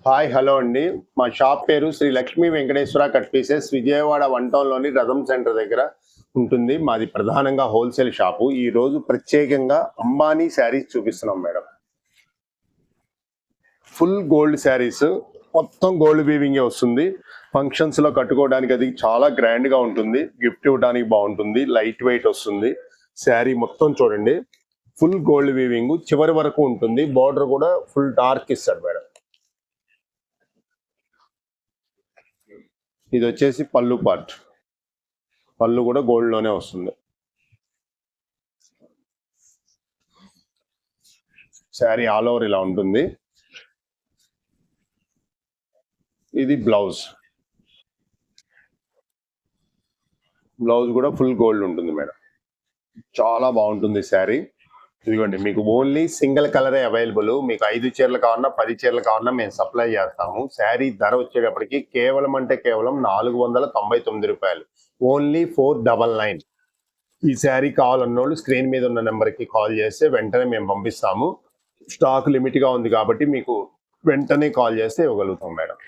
Hi hello అండి. మా shop పేరు Shri Lakshmi Venkateswara cut pieces. Vijayawada one టౌన్‌లోని రథం సెంటర్ దగ్గర ఉంటుంది. మాది ప్రధానంగా హోల్‌సేల్ షాపు. ఈరోజు ప్రత్యేకంగా అంబానీ శారీస్ చూపిస్తున్నాం మేడం. ఫుల్ గోల్డ్ శారీస్, మొత్తం గోల్డ్ వీవింగే వస్తుంది. ఫంక్షన్స్‌లో కట్టుకోవడానికి అది చాలా గ్రాండ్‌గా ఉంటుంది. గిఫ్ట్ ఇవ్వడానికి బాగుంటుంది. లైట్ వెయిట్ వస్తుంది. శారీ మొత్తం చూడండి, ఫుల్ గోల్డ్ వీవింగ్ చివరి వరకు ఉంటుంది. బార్డర్ కూడా ఫుల్ డార్క్ ఇస్తాడు మేడం. ఇది వచ్చేసి పళ్ళు పార్ట్. పళ్ళు కూడా గోల్డ్ లోనే వస్తుంది. శారీ ఆల్ ఓవర్ ఇలా ఉంటుంది. ఇది బ్లౌజ్. బ్లౌజ్ కూడా ఫుల్ గోల్డ్ ఉంటుంది మేడం. చాలా బాగుంటుంది శారీ. ఇదిగోండి, మీకు ఓన్లీ సింగిల్ కలరే అవైలబుల్. మీకు 5 చీరలు కావాలన్నా 10 చీరలు కావాలన్నా మేము సప్లై చేస్తాము. శారీ ధర వచ్చేటప్పటికి కేవలం అంటే కేవలం 499 రూపాయలు. ఓన్లీ 499. ఈ శారీ కావాలన్నోళ్ళు స్క్రీన్ మీద ఉన్న నెంబర్కి కాల్ చేస్తే వెంటనే మేము పంపిస్తాము. స్టాక్ లిమిట్గా ఉంది కాబట్టి మీకు వెంటనే కాల్ చేస్తే ఇవ్వగలుగుతాం మేడం.